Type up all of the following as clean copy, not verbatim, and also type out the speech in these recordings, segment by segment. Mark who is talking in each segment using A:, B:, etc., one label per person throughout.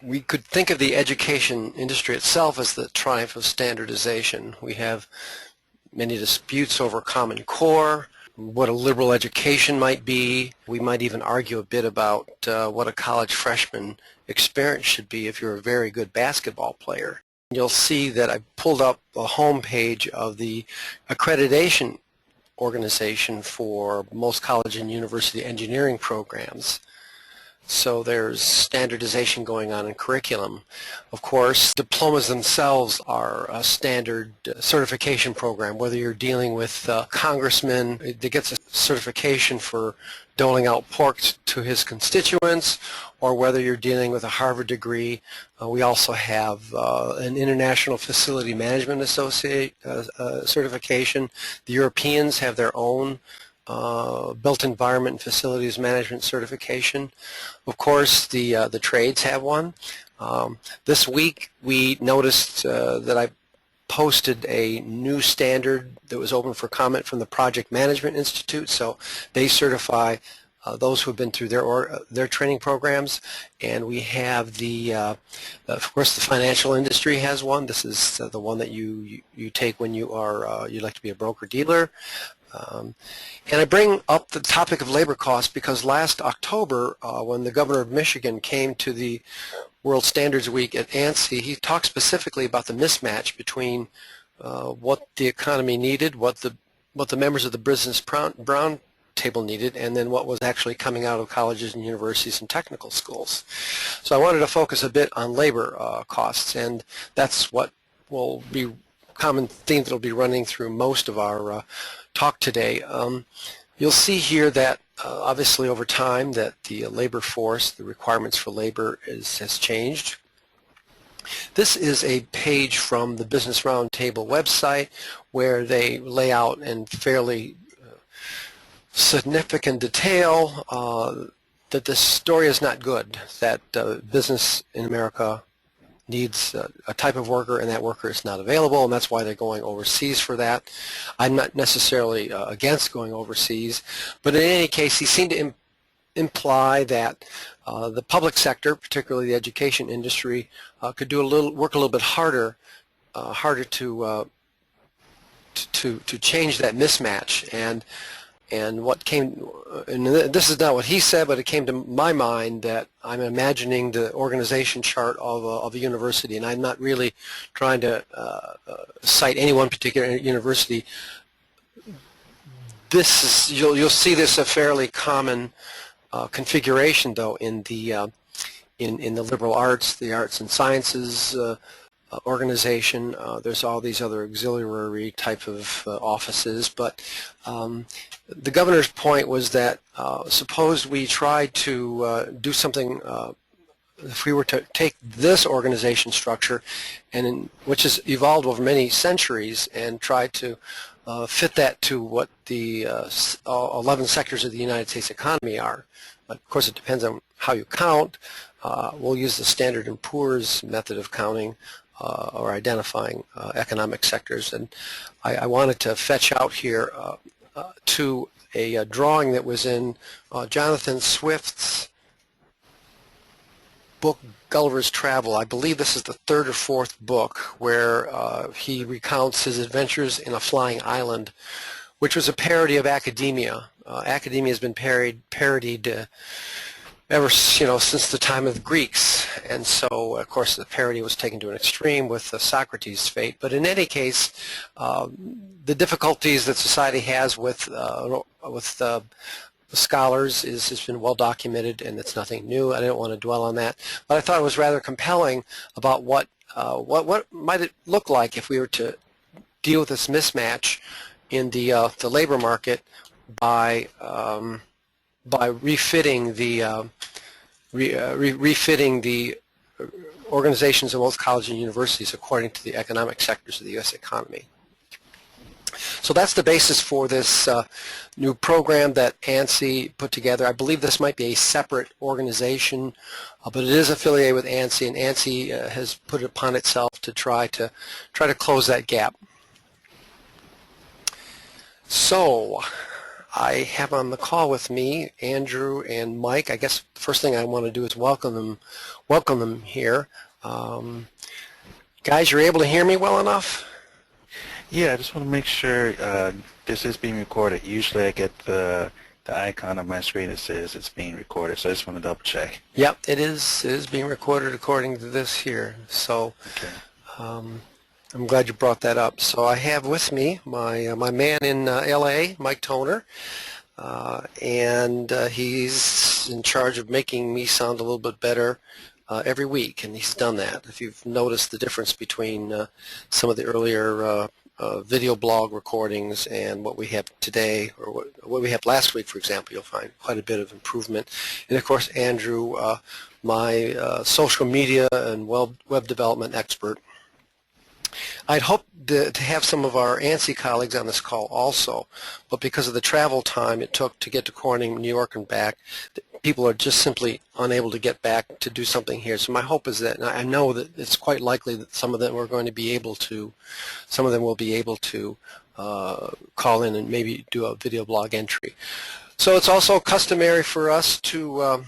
A: we could think of the education industry itself as the triumph of standardization. We have many disputes over Common Core, what a liberal education might be. We might even argue a bit about what a college freshman experience should be if you're a very good basketball player. You'll see that I pulled up a home page of the accreditation organization for most college and university engineering programs. So there's standardization going on in curriculum. Of course, diplomas themselves are a standard certification program. Whether you're dealing with a congressman that gets a certification for doling out pork to his constituents, or whether you're dealing with a Harvard degree, we also have an International Facility Management Associate certification. The Europeans have their own Built Environment and Facilities Management certification. Of course, the trades have one. This week we noticed that I posted a new standard that was open for comment from the Project Management Institute. So they certify those who have been through their training programs, and we have of course, the financial industry has one. This is the one that you take when you'd like to be a broker dealer. And I bring up the topic of labor costs because last October, when the governor of Michigan came to the World Standards Week at ANSI, he talked specifically about the mismatch between what the economy needed, what the members of the Business Brown Table needed, and then what was actually coming out of colleges and universities and technical schools. So I wanted to focus a bit on labor costs, and that's what will be common theme that will be running through most of our talk today. You'll see here that obviously over time that the labor force, the requirements for labor has changed. This is a page from the Business Roundtable website where they lay out in fairly significant detail that this story is not good, that business in America needs a type of worker, and that worker is not available, and that's why they're going overseas for that. I'm not necessarily against going overseas, but in any case, he seemed to imply that the public sector, particularly the education industry, could work a little bit harder to change that mismatch. And what came, and this is not what he said, but it came to my mind that I'm imagining the organization chart of a university, and I'm not really trying to cite any one particular university. This is, you'll see this a fairly common configuration, though, in the liberal arts, the arts and sciences organization. There's all these other auxiliary type of offices, but the governor's point was that suppose we try to do something, if we were to take this organization structure, which has evolved over many centuries, and try to fit that to what the 11 sectors of the United States economy are. But of course it depends on how you count. We'll use the Standard & Poor's method of counting or identifying economic sectors, and I wanted to fetch out here to a drawing that was in Jonathan Swift's book Gulliver's Travel. I believe this is the third or fourth book where he recounts his adventures in a flying island, which was a parody of academia. Academia has been parodied ever since the time of the Greeks, and so of course the parody was taken to an extreme with Socrates' fate. But in any case, the difficulties that society has with scholars has been well documented, and it's nothing new. I didn't want to dwell on that, but I thought it was rather compelling about what might it look like if we were to deal with this mismatch in the labor market by refitting the organizations of most colleges and universities according to the economic sectors of the U.S. economy. So that's the basis for this new program that ANSI put together. I believe this might be a separate organization, but it is affiliated with ANSI, and ANSI has put it upon itself to try to close that gap. So I have on the call with me Andrew and Mike. I guess the first thing I want to do is welcome them here. Guys, you're able to hear me well enough?
B: Yeah, I just want to make sure this is being recorded. Usually I get the icon on my screen that says it's being recorded, so I just want to double check.
A: Yep, it is. It is being recorded according to this here. So
B: Okay.
A: I'm glad you brought that up. So I have with me my man in L.A., Mike Toner, and he's in charge of making me sound a little bit better every week, and he's done that. If you've noticed the difference between some of the earlier video blog recordings and what we have today, or what we had last week, for example, you'll find quite a bit of improvement. And of course, Andrew, my social media and web development expert. I'd hoped to have some of our ANSI colleagues on this call also, but because of the travel time it took to get to Corning, New York and back, people are just simply unable to get back to do something here. So my hope is that, and I know that it's quite likely that some of them will be able to call in and maybe do a video blog entry. So it's also customary for us to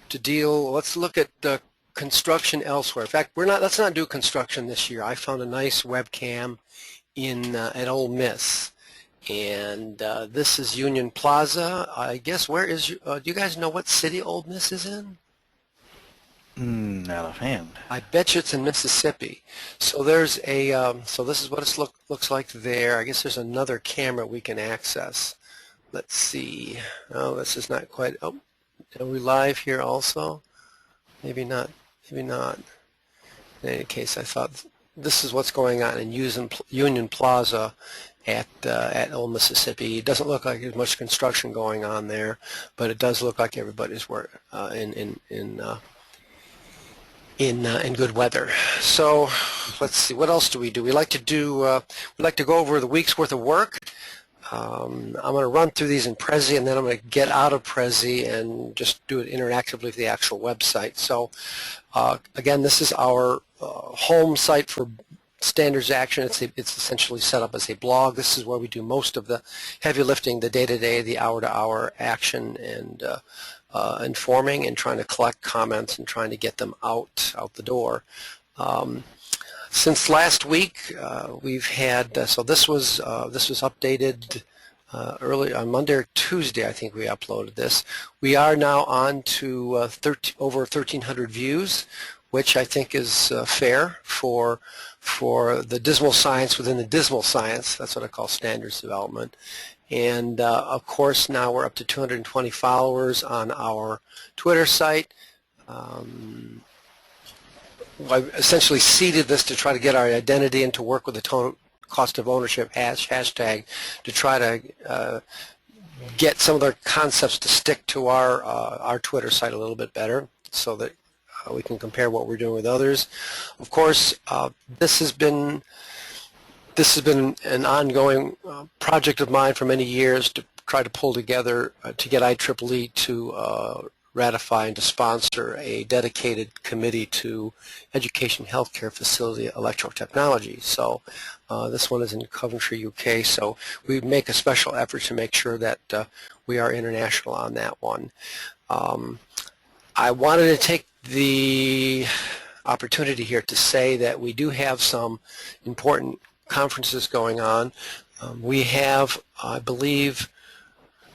A: deal. Let's look at construction elsewhere. In fact, let's not do construction this year. I found a nice webcam at Ole Miss, and this is Union Plaza. I guess where is do you guys know what city Ole Miss is in?
B: Not offhand.
A: I bet you it's in Mississippi. So there's a so this is what it looks like there. I guess there's another camera we can access. Let's see. Oh, this is not quite. Oh, are we live here also? Maybe not. Maybe not. In any case, I thought this is what's going on in Union Plaza at Old Mississippi. It doesn't look like there's much construction going on there, but it does look like everybody's in good weather. So let's see. What else do? We like to go over the week's worth of work. I'm going to run through these in Prezi, and then I'm going to get out of Prezi and just do it interactively with the actual website. So again, this is our home site for Standardization. It's essentially set up as a blog. This is where we do most of the heavy lifting, the day-to-day, the hour-to-hour action, and informing and trying to collect comments and trying to get them out the door. Since last week, we've had so this was updated early on Monday or Tuesday. I think we uploaded this. We are now on to over 1,300 views, which I think is fair for the dismal science within the dismal science. That's what I call standards development. And of course, now we're up to 220 followers on our Twitter site. I essentially seeded this to try to get our identity and to work with the total cost of ownership hashtag to try to get some of their concepts to stick to our Twitter site a little bit better, so that we can compare what we're doing with others. Of course, this has been an ongoing project of mine for many years to try to pull together to get IEEE to ratify and to sponsor a dedicated committee to education, healthcare, facility, electrotechnology. So this one is in Coventry, UK, so we make a special effort to make sure that we are international on that one. I wanted to take the opportunity here to say that we do have some important conferences going on. We have, I believe,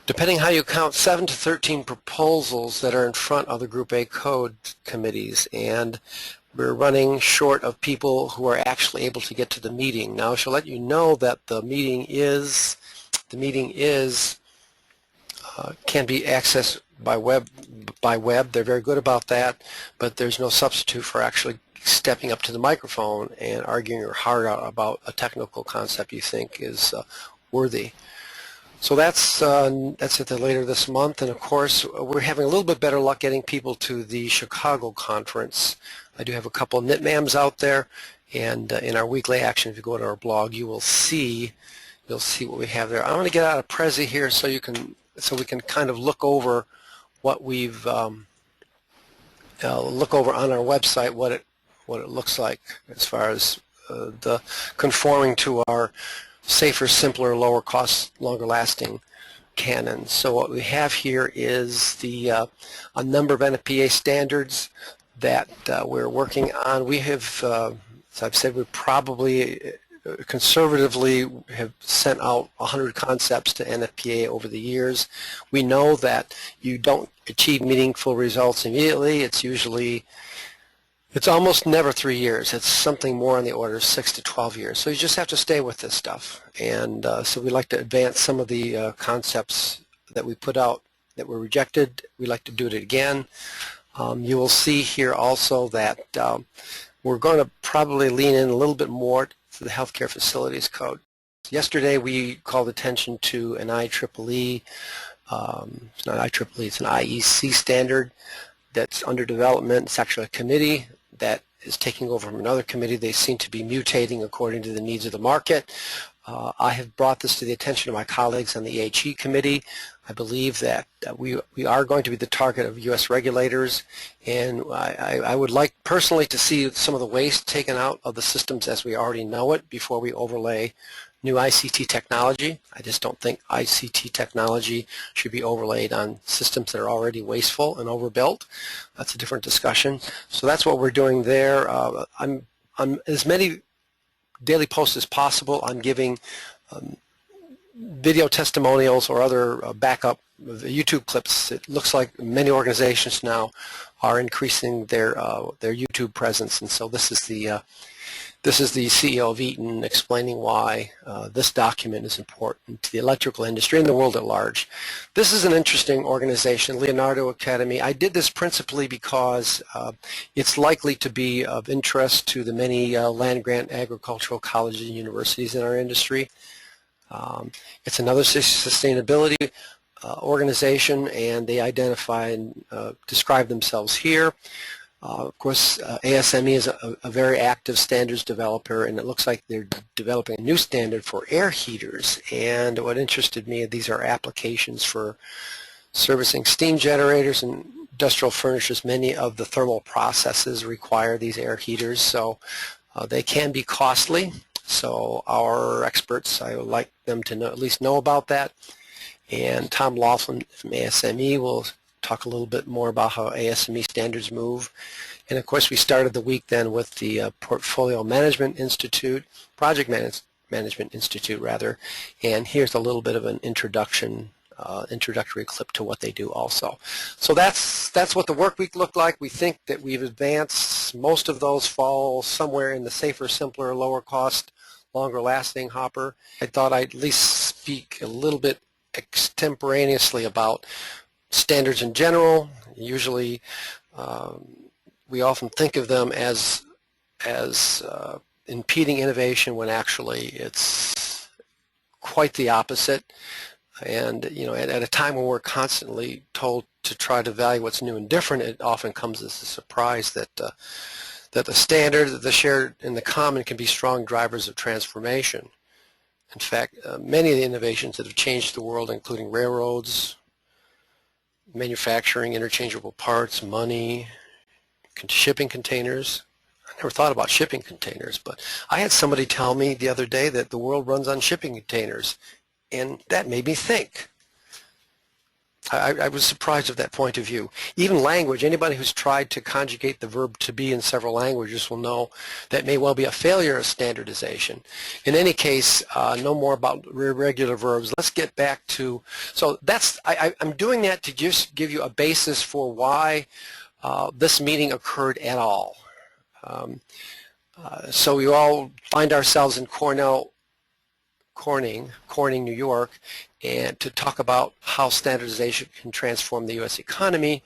A: depending how you count, 7 to 13 proposals that are in front of the Group A code committees, and we're running short of people who are actually able to get to the meeting. Now I shall let you know that the meeting can be accessed by web. They're very good about that, but there's no substitute for actually stepping up to the microphone and arguing your heart out about a technical concept you think is worthy. So that's at later this month, and of course we're having a little bit better luck getting people to the Chicago conference. I do have a couple of NITMAMs out there, and in our weekly action, if you go to our blog, you'll see what we have there. I'm going to get out of Prezi here so we can kind of look over what we've look over on our website what it looks like as far as the conforming to our safer, simpler, lower cost, longer lasting canon. So what we have here is a number of NFPA standards that we're working on. We have, as I've said, we probably conservatively have sent out 100 concepts to NFPA over the years. We know that you don't achieve meaningful results immediately. It's almost never 3 years. It's something more on the order of 6 to 12 years. So you just have to stay with this stuff. And so we like to advance some of the concepts that we put out that were rejected. We like to do it again. You will see here also that we're going to probably lean in a little bit more to the Healthcare Facilities Code. Yesterday we called attention to an IEEE, it's not IEEE, it's an IEC standard that's under development. It's actually a committee that is taking over from another committee. They seem to be mutating according to the needs of the market. I have brought this to the attention of my colleagues on the EHE committee. I believe that we are going to be the target of U.S. regulators, and I would like personally to see some of the waste taken out of the systems as we already know it before we overlay new ICT technology. I just don't think ICT technology should be overlaid on systems that are already wasteful and overbuilt. That's a different discussion. So that's what we're doing there. I'm as many daily posts as possible. I'm giving video testimonials or other backup YouTube clips. It looks like many organizations now are increasing their YouTube presence, and so this is the CEO of Eaton explaining why this document is important to the electrical industry and the world at large. This is an interesting organization, Leonardo Academy. I did this principally because it's likely to be of interest to the many land-grant agricultural colleges and universities in our industry. It's another sustainability organization, and they identify and describe themselves here. Of course, ASME is a very active standards developer, and it looks like they're developing a new standard for air heaters. And what interested me, these are applications for servicing steam generators and industrial furnishers. Many of the thermal processes require these air heaters, so they can be costly. So our experts, I would like them to at least know about that. And Tom Laughlin from ASME will talk a little bit more about how ASME standards move. And of course we started the week then with the Portfolio Management Institute, Project Management Institute rather, and here's a little bit of an introductory clip to what they do also. So that's what the work week looked like. We think that we've advanced. Most of those fall somewhere in the safer, simpler, lower cost, longer lasting hopper. I thought I'd at least speak a little bit extemporaneously about standards in general. Usually we often think of them as impeding innovation when actually it's quite the opposite. And you know, at a time when we're constantly told to try to value what's new and different, it often comes as a surprise that the standard, the shared, and the common can be strong drivers of transformation. In fact, many of the innovations that have changed the world, including railroads, manufacturing, interchangeable parts, money, shipping containers. I never thought about shipping containers, but I had somebody tell me the other day that the world runs on shipping containers, and that made me think. I was surprised at that point of view. Even language, anybody who's tried to conjugate the verb to be in several languages will know that may well be a failure of standardization. In any case, no more about irregular verbs. Let's get back to, so that's, I'm doing that to just give you a basis for why this meeting occurred at all. So we all find ourselves in Corning, New York, and to talk about how standardization can transform the U.S. economy.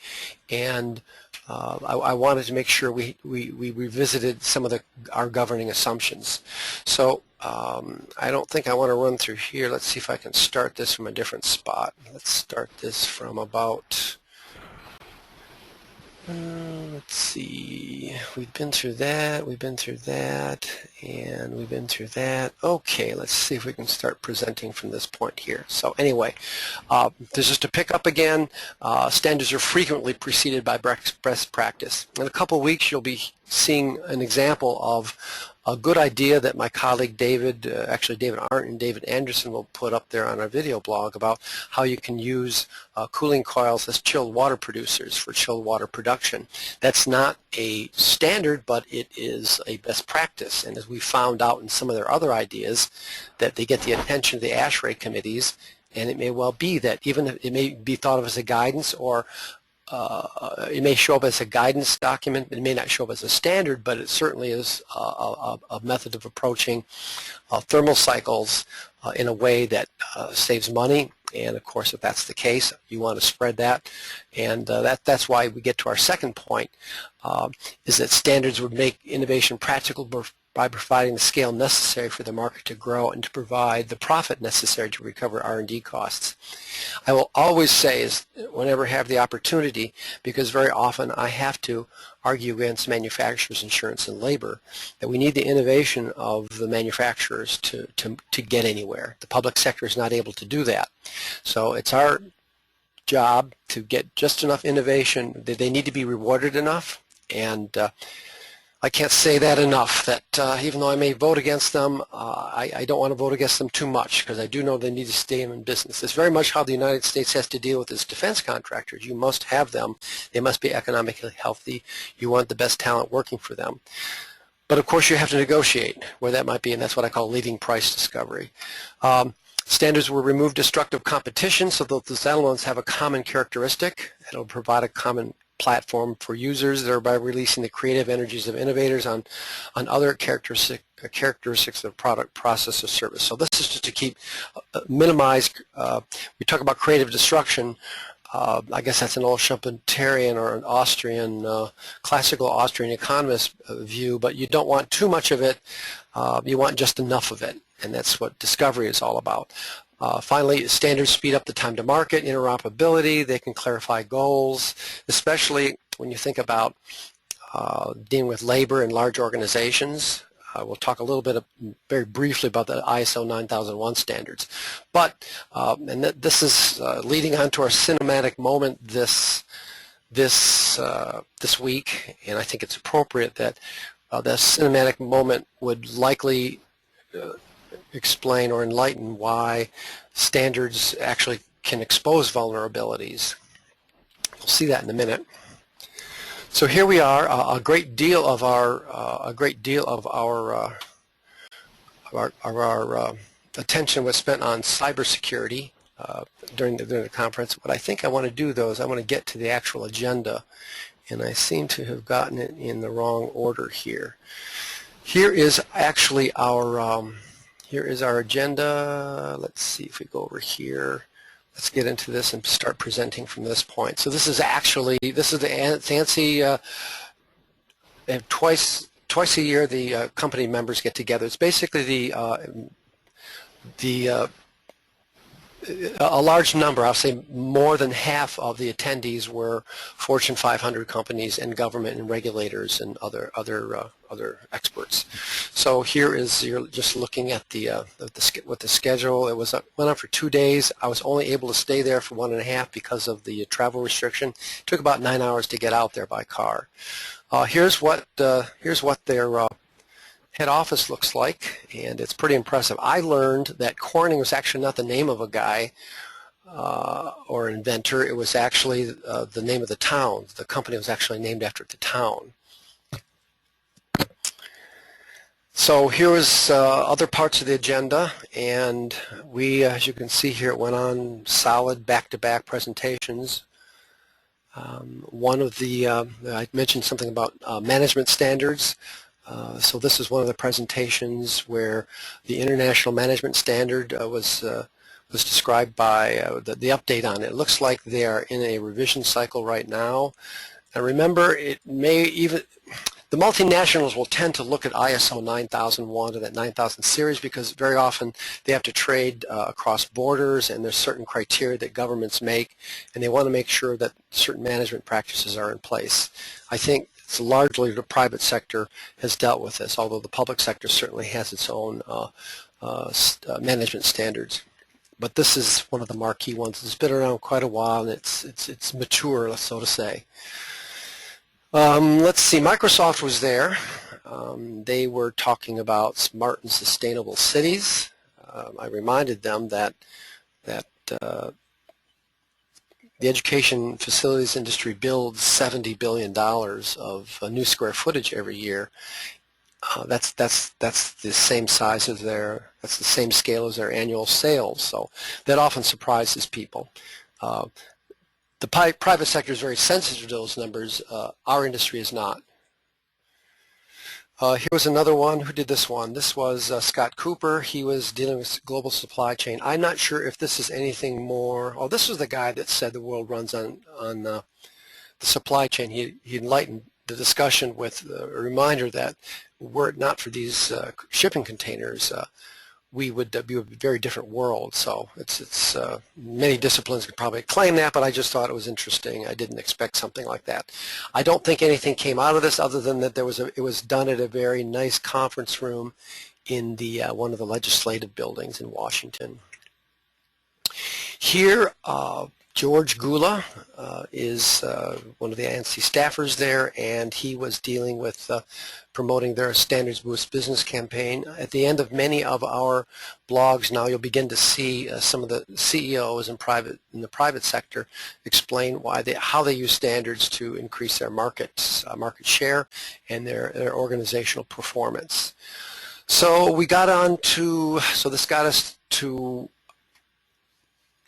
A: And I wanted to make sure we revisited some of our governing assumptions. So I don't think I want to run through here. Let's see if I can start this from a different spot. Let's start this from about, let's see, we've been through that, and we've been through that. Okay, let's see if we can start presenting from this point here. So anyway, this is to pick up again. Standards are frequently preceded by best practice. In a couple of weeks, you'll be seeing an example of a good idea that my colleague David, actually David Arndt and David Anderson will put up there on our video blog about how you can use cooling coils as chilled water producers for chilled water production. That's not a standard, but it is a best practice, and as we found out in some of their other ideas, that they get the attention of the ASHRAE committees, and it may well be that even if it may be thought of as a guidance, or it may show up as a guidance document. It may not show up as a standard, but it certainly is a method of approaching thermal cycles in a way that saves money. And of course, if that's the case, you want to spread that. And that's why we get to our second point, is that standards would make innovation practical by providing the scale necessary for the market to grow and to provide the profit necessary to recover R&D costs. I will always say, is whenever I have the opportunity, because very often I have to argue against manufacturers' insurance and labor, that we need the innovation of the manufacturers to get anywhere. The public sector is not able to do that. So it's our job to get just enough innovation. They need to be rewarded enough, and I can't say that enough, that even though I may vote against them, I don't want to vote against them too much, because I do know they need to stay in business. It's very much how the United States has to deal with its defense contractors. You must have them. They must be economically healthy. You want the best talent working for them. But of course you have to negotiate where that might be, and that's what I call leading price discovery. Standards will remove destructive competition, so that the elements have a common characteristic. It'll provide a common platform for users, thereby releasing the creative energies of innovators on other characteristics of the product, process, or service. So this is just to keep minimize. We talk about creative destruction. I guess that's an old Schumpeterian or an Austrian, classical Austrian economist view, but you don't want too much of it. You want just enough of it, and that's what discovery is all about. Finally, standards speed up the time to market, interoperability. They can clarify goals, especially when you think about dealing with labor in large organizations. We'll talk a little bit very briefly about the ISO 9001 standards. But, and this is leading on to our cinematic moment this week, and I think it's appropriate that this cinematic moment would likely explain or enlighten why standards actually can expose vulnerabilities. We'll see that in a minute. So here we are. A great deal of our attention was spent on cybersecurity during the conference. What I think I want to do, though, is I want to get to the actual agenda, and I seem to have gotten it in the wrong order here. Here is actually our here is our agenda. Let's see if we go over here. Let's get into this and start presenting from this point. So this is actually, this is the fancy, twice a year the company members get together. It's basically a large number, I'll say more than half of the attendees were Fortune 500 companies and government and regulators and other experts. So here is, you're just looking at what the schedule. It went on for 2 days. I was only able to stay there for 1.5 because of the travel restriction. It took about 9 hours to get out there by car. Here's what their head office looks like, and it's pretty impressive. I learned that Corning was actually not the name of a guy or inventor. It was actually the name of the town. The company was actually named after the town. So here was other parts of the agenda, and we, as you can see here, it went on solid back-to-back presentations. One of the, I mentioned something about management standards. So this is one of the presentations where the International Management Standard was described by the update on it. It looks like they are in a revision cycle right now. And remember, it may even, the multinationals will tend to look at ISO 9001 or that 9000 series because very often they have to trade across borders, and there's certain criteria that governments make, and they want to make sure that certain management practices are in place. I think it's largely the private sector has dealt with this, although the public sector certainly has its own management standards. But this is one of the marquee ones. It's been around quite a while, and it's mature, so to say. Let's see. Microsoft was there. They were talking about smart and sustainable cities. I reminded them that the education facilities industry builds $70 billion of new square footage every year. That's the same size as that's the same scale as their annual sales. So that often surprises people. The private sector is very sensitive to those numbers. Our industry is not. Here was another one. Who did this one? This was Scott Cooper. He was dealing with global supply chain. I'm not sure if this is anything more. Oh, this was the guy that said the world runs on the supply chain. He enlightened the discussion with a reminder that were it not for these shipping containers, we would be a very different world. So it's many disciplines could probably claim that, but I just thought it was interesting. I didn't expect something like that. I don't think anything came out of this other than that it was done at a very nice conference room in the one of the legislative buildings in Washington. Here, George Gula is one of the ANSI staffers there, and he was dealing with promoting their Standards Boost business campaign. At the end of many of our blogs now, you'll begin to see some of the CEOs in the private sector explain how they use standards to increase their market share and their organizational performance. So we got on to, so this got us to,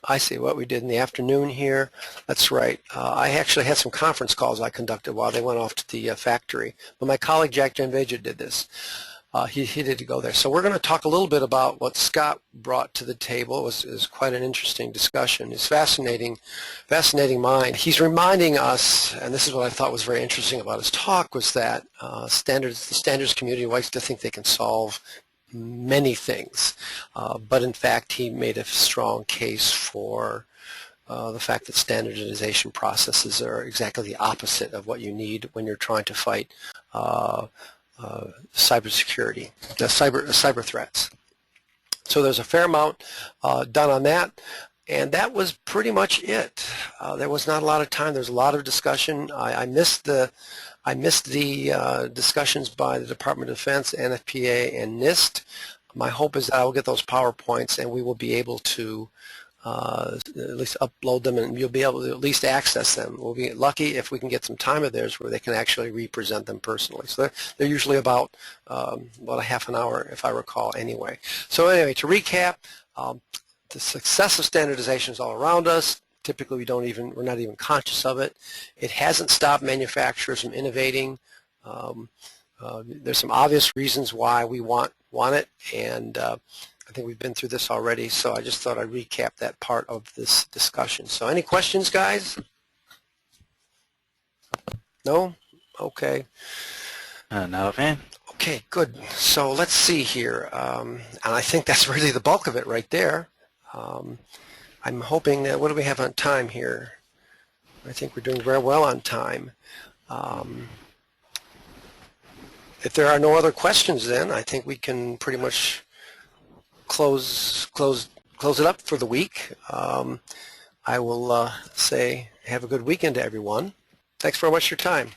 A: I see what we did in the afternoon here. That's right. I actually had some conference calls I conducted while they went off to the factory. But my colleague Jack Janveja did this. He did go there. So we're going to talk a little bit about what Scott brought to the table. It was quite an interesting discussion. It's fascinating mind. He's reminding us, and this is what I thought was very interesting about his talk, was that the standards community likes to think they can solve many things, but in fact he made a strong case for the fact that standardization processes are exactly the opposite of what you need when you're trying to fight cybersecurity, cyber threats. So there's a fair amount done on that, and that was pretty much it. There was not a lot of time. There's a lot of discussion. I missed the discussions by the Department of Defense, NFPA, and NIST. My hope is that I will get those PowerPoints and we will be able to at least upload them, and you'll be able to at least access them. We'll be lucky if we can get some time of theirs where they can actually represent them personally. So they're usually about a half an hour, if I recall, anyway. So anyway, to recap, the success of standardization is all around us. Typically, we're not even conscious of it. It hasn't stopped manufacturers from innovating. There's some obvious reasons why we want it, and I think we've been through this already, so I just thought I'd recap that part of this discussion. So any questions, guys? No? Okay.
B: No, man.
A: Okay, good. So let's see here, and I think that's really the bulk of it right there. I'm hoping that, what do we have on time here? I think we're doing very well on time. If there are no other questions, then I think we can pretty much close it up for the week. I will say have a good weekend to everyone. Thanks very much for your time.